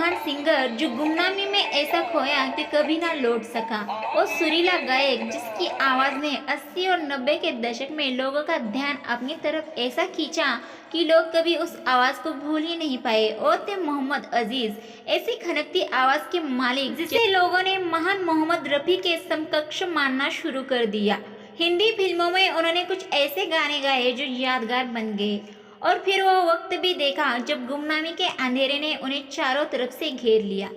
महान सिंगर जो गुमनामी में ऐसा खोया कि कभी ना लौट सका। वो सुरीला गायक जिसकी आवाज ने 80 और 90 के दशक में लोगों का ध्यान अपनी तरफ ऐसा खींचा कि लोग कभी उस आवाज को भूल ही नहीं पाए। और थे मोहम्मद अजीज, ऐसी खनकती आवाज के मालिक जिसे लोगों ने महान मोहम्मद रफी के समकक्ष मानना शुरू कर दिया। हिंदी फिल्मों में उन्होंने कुछ ऐसे गाने गाए जो यादगार बन गए। और फिर वो वक्त भी देखा जब गुमनामी के अंधेरे ने उन्हें चारों तरफ से घेर लिया।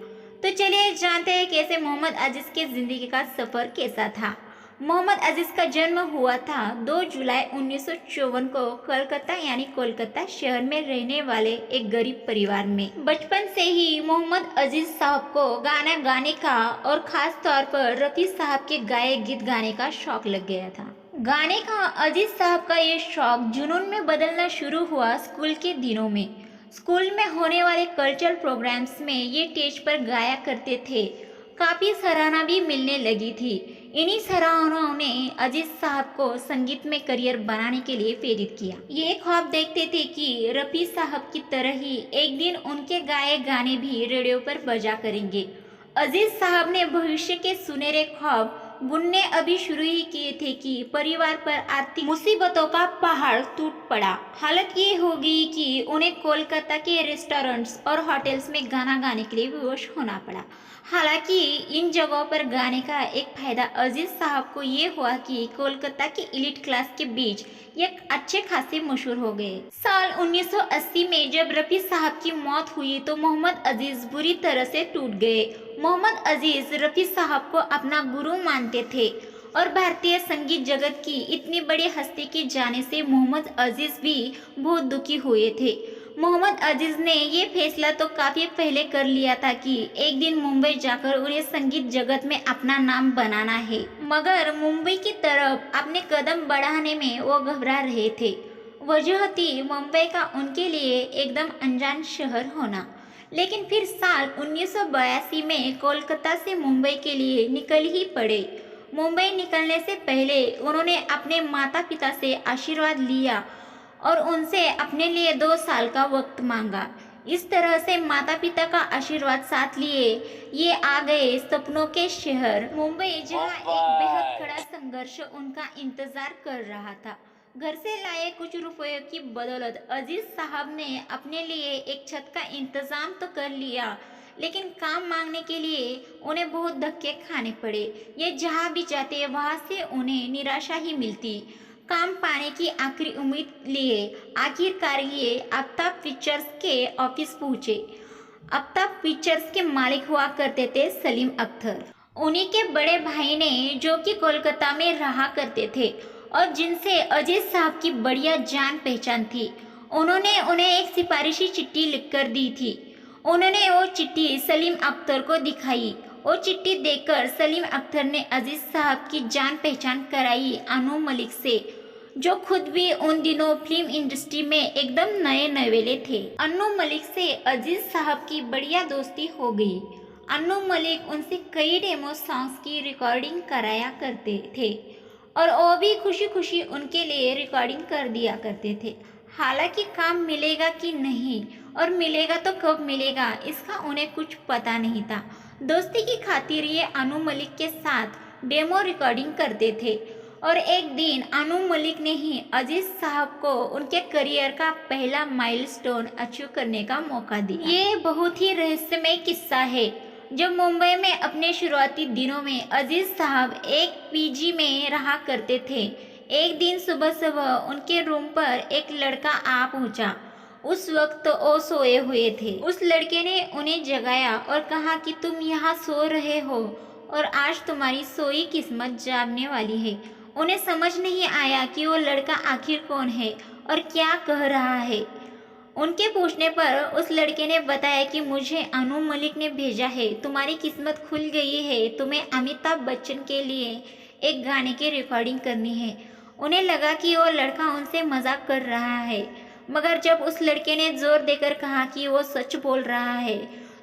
तो चलिए जानते हैं कैसे मोहम्मद अजीज के जिंदगी का सफर कैसा था। मोहम्मद अजीज का जन्म हुआ था 2 जुलाई 1954 को कलकत्ता यानी कोलकाता शहर में रहने वाले एक गरीब परिवार में। बचपन से ही मोहम्मद अजीज साहब को गाना गाने का और खास तौर पर रफी साहब के गाए गीत गाने का शौक लग गया था। गाने का अजीज साहब का ये शौक जुनून में बदलना शुरू हुआ स्कूल के दिनों में। स्कूल में होने वाले कल्चरल प्रोग्राम्स में ये स्टेज पर गाया करते थे। काफ़ी सराहना भी मिलने लगी थी। इन्हीं सराहनाओं ने अजीज साहब को संगीत में करियर बनाने के लिए प्रेरित किया। ये ख्वाब देखते थे कि रफ़ी साहब की तरह ही एक दिन उनके गाए गाने भी रेडियो पर बजा करेंगे। अजीज साहब ने भविष्य के सुनहरे ख्वाब बुनने अभी शुरू ही किए थे कि परिवार पर आर्थिक मुसीबतों का पहाड़ टूट पड़ा। हालत ये हो गई कि उन्हें कोलकाता के रेस्टोरेंट्स और होटल्स में गाना गाने के लिए विवश होना पड़ा। हालांकि इन जगहों पर गाने का एक फायदा अजीज साहब को ये हुआ कि कोलकाता की एलिट क्लास के बीच ये अच्छे खासे मशहूर हो गए। साल 1980 में जब रफ़ी साहब की मौत हुई तो मोहम्मद अजीज बुरी तरह से टूट गए। मोहम्मद अजीज रफ़ी साहब को अपना गुरु मानते थे और भारतीय संगीत जगत की इतनी बड़ी हस्ती के जाने से मोहम्मद अजीज भी बहुत दुखी हुए थे। मोहम्मद अजीज ने ये फैसला तो काफ़ी पहले कर लिया था कि एक दिन मुंबई जाकर उन्हें संगीत जगत में अपना नाम बनाना है, मगर मुंबई की तरफ अपने कदम बढ़ाने में वो घबरा रहे थे। वजह थी मुंबई का उनके लिए एकदम अनजान शहर होना। लेकिन फिर साल 1982 में कोलकाता से मुंबई के लिए निकल ही पड़े। मुंबई निकलने से पहले उन्होंने अपने माता पिता से आशीर्वाद लिया और उनसे अपने लिए 2 साल का वक्त मांगा। इस तरह से माता पिता का आशीर्वाद साथ लिए ये आ गए सपनों के शहर मुंबई, जहाँ एक बेहद कड़ा संघर्ष उनका इंतजार कर रहा था। घर से लाए कुछ रुपयों की बदौलत अजीज साहब ने अपने लिए एक छत का इंतजाम तो कर लिया, लेकिन काम मांगने के लिए उन्हें बहुत धक्के खाने पड़े। ये जहाँ भी जाते वहाँ से उन्हें निराशा ही मिलती। काम पाने की आखिरी उम्मीद लिए आखिरकार ये आफ्ताब पिक्चर्स के ऑफिस पहुँचे। आफ्ताब पिक्चर्स के मालिक हुआ करते थे सलीम अख्तर। उन्हीं के बड़े भाई ने, जो कि कोलकाता में रहा करते थे और जिनसे अजीज साहब की बढ़िया जान पहचान थी, उन्होंने उन्हें एक सिफारिशी चिट्ठी लिखकर दी थी। उन्होंने वो चिट्ठी सलीम अख्तर को दिखाई। वो चिट्ठी देखकर सलीम अख्तर ने अजीज साहब की जान पहचान कराई अनु मलिक से, जो खुद भी उन दिनों फिल्म इंडस्ट्री में एकदम नए नवेले थे। अनु मलिक से अजीज साहब की बढ़िया दोस्ती हो गई। अनु मलिक उनसे कई डेमो सॉन्ग्स की रिकॉर्डिंग कराया करते थे और वो भी खुशी खुशी उनके लिए रिकॉर्डिंग कर दिया करते थे। हालांकि काम मिलेगा कि नहीं और मिलेगा तो कब मिलेगा, इसका उन्हें कुछ पता नहीं था। दोस्ती की खातिर ये अनु मलिक के साथ डेमो रिकॉर्डिंग करते थे और एक दिन अनु मलिक ने ही अजीज साहब को उनके करियर का पहला माइलस्टोन अचीव करने का मौका दिया। ये बहुत ही रहस्यमय किस्सा है। जब मुंबई में अपने शुरुआती दिनों में अजीज साहब एक पीजी में रहा करते थे, एक दिन सुबह सुबह उनके रूम पर एक लड़का आ पहुंचा। उस वक्त तो वो सोए हुए थे। उस लड़के ने उन्हें जगाया और कहा कि तुम यहाँ सो रहे हो और आज तुम्हारी सोई किस्मत जागने वाली है। उन्हें समझ नहीं आया कि वो लड़का आखिर कौन है और क्या कह रहा है। उनके पूछने पर उस लड़के ने बताया कि मुझे अनु मलिक ने भेजा है, तुम्हारी किस्मत खुल गई है, तुम्हें अमिताभ बच्चन के लिए एक गाने की रिकॉर्डिंग करनी है। उन्हें लगा कि वो लड़का उनसे मजाक कर रहा है, मगर जब उस लड़के ने जोर देकर कहा कि वो सच बोल रहा है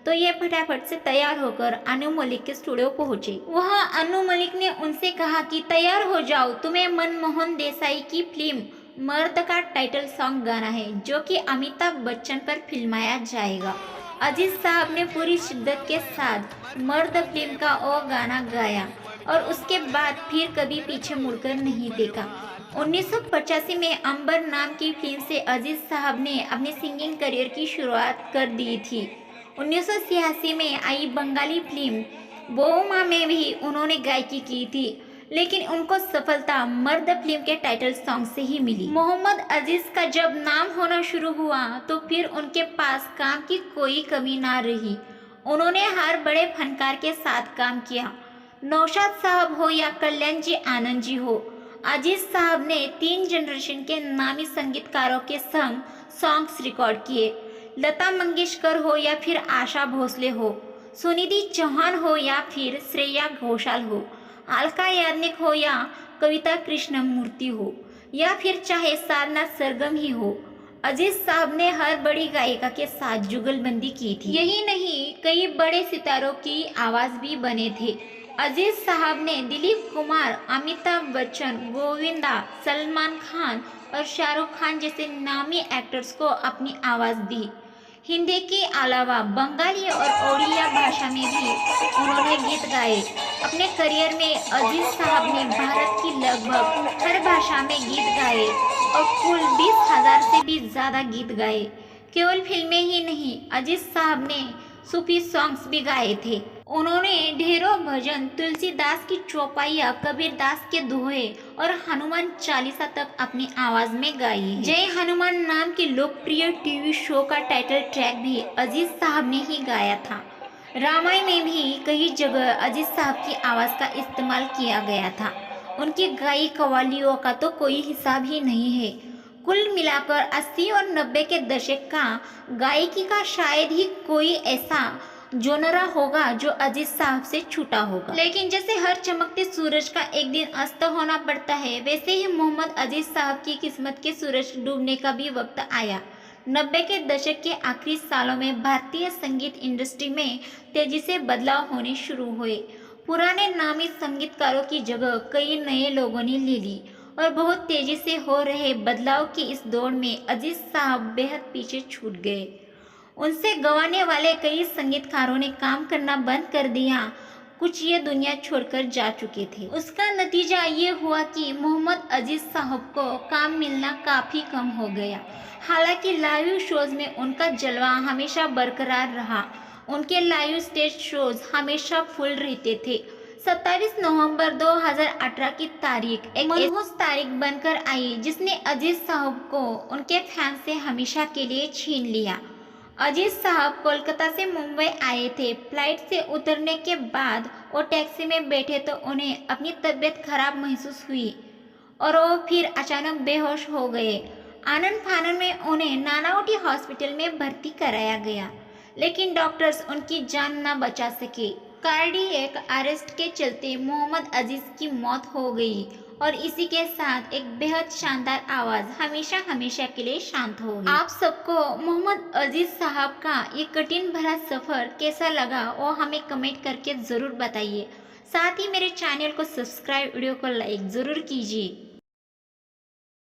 तो ये फटाफट से तैयार होकर अनु मलिक के स्टूडियो पहुंचे। वहाँ अनु मलिक ने उनसे कहा कि तैयार हो जाओ, तुम्हें मनमोहन देसाई की फिल्म मर्द का टाइटल सॉन्ग गाना है, जो कि अमिताभ बच्चन पर फिल्माया जाएगा। अजीज साहब ने पूरी शिद्दत के साथ मर्द फिल्म का वो गाना गाया और उसके बाद फिर कभी पीछे मुड़कर नहीं देखा। 1985 में अंबर नाम की फिल्म से अजीज साहब ने अपने सिंगिंग करियर की शुरुआत कर दी थी। 1986 में आई बंगाली फिल्म बोमा में भी उन्होंने गायकी की थी, लेकिन उनको सफलता मर्द फिल्म के टाइटल सॉन्ग से ही मिली। मोहम्मद अजीज का जब नाम होना शुरू हुआ तो फिर उनके पास काम की कोई कमी ना रही। उन्होंने हर बड़े फनकार के साथ काम किया, नौशाद साहब हो या कल्याण जी आनंद जी हो। अजीज साहब ने 3 जनरेशन के नामी संगीतकारों के संग सॉन्ग्स रिकॉर्ड किए। लता मंगेशकर हो या फिर आशा भोसले हो, सुनिधि चौहान हो या फिर श्रेया घोषाल हो, अलका याग्निक हो या कविता कृष्णमूर्ति हो, या फिर चाहे साधना सरगम ही हो, अजीज साहब ने हर बड़ी गायिका के साथ जुगलबंदी की थी। यही नहीं, कई बड़े सितारों की आवाज भी बने थे। अजीज साहब ने दिलीप कुमार, अमिताभ बच्चन, गोविंदा, सलमान खान और शाहरुख खान जैसे नामी एक्टर्स को अपनी आवाज दी। हिंदी के अलावा बंगाली और ओडिया भाषा में भी उन्होंने गीत गाए। अपने करियर में अजीज साहब ने भारत की लगभग हर भाषा में गीत गाए और कुल 20,000 से भी ज़्यादा गीत गाए। केवल फिल्में ही नहीं, अजीज साहब ने सूफी सॉन्ग्स भी गाए थे। उन्होंने ढेरों भजन, तुलसीदास की चौपाइयाँ, कबीरदास के दोहे और हनुमान चालीसा तक अपनी आवाज में गाई है। जय हनुमान नाम के लोकप्रिय टीवी शो का टाइटल ट्रैक भी अजीज साहब ने ही गाया था। रामायण में भी कई जगह अजीज साहब की आवाज का इस्तेमाल किया गया था। उनकी गाई कव्वालियों का तो कोई हिसाब ही नहीं है। कुल मिलाकर 80 और 90 के दशक का गायकी का शायद ही कोई ऐसा जोनरा होगा जो अजीज साहब से छूटा होगा। लेकिन जैसे हर चमकते सूरज का एक दिन अस्त होना पड़ता है, वैसे ही मोहम्मद अजीज साहब की किस्मत के सूरज डूबने का भी वक्त आया। 90 के दशक के आखिरी सालों में भारतीय संगीत इंडस्ट्री में तेजी से बदलाव होने शुरू हुए। पुराने नामी संगीतकारों की जगह कई नए लोगों ने ले ली और बहुत तेजी से हो रहे बदलाव की इस दौड़ में अजीज साहब बेहद पीछे छूट गए। उनसे गंवाने वाले कई संगीतकारों ने काम करना बंद कर दिया, कुछ ये दुनिया छोड़कर जा चुके थे। उसका नतीजा ये हुआ कि मोहम्मद अजीज साहब को काम मिलना काफ़ी कम हो गया। हालांकि लाइव शोज में उनका जलवा हमेशा बरकरार रहा। उनके लाइव स्टेज शोज हमेशा फुल रहते थे। 27 नवंबर 2018 की तारीख एक मनहूस तारीख बनकर आई, जिसने अजीज साहब को उनके फैन से हमेशा के लिए छीन लिया। अजीज साहब कोलकाता से मुंबई आए थे। फ्लाइट से उतरने के बाद वो टैक्सी में बैठे तो उन्हें अपनी तबीयत खराब महसूस हुई और वो फिर अचानक बेहोश हो गए। आनन फानन में उन्हें नानावटी हॉस्पिटल में भर्ती कराया गया, लेकिन डॉक्टर्स उनकी जान न बचा सके। कार्डियक अरेस्ट के चलते मोहम्मद अजीज की मौत हो गई और इसी के साथ एक बेहद शानदार आवाज़ हमेशा हमेशा के लिए शांत हो गई। आप सबको मोहम्मद अजीज साहब का ये कठिन भरा सफ़र कैसा लगा वो हमें कमेंट करके ज़रूर बताइए। साथ ही मेरे चैनल को सब्सक्राइब, वीडियो को लाइक ज़रूर कीजिए।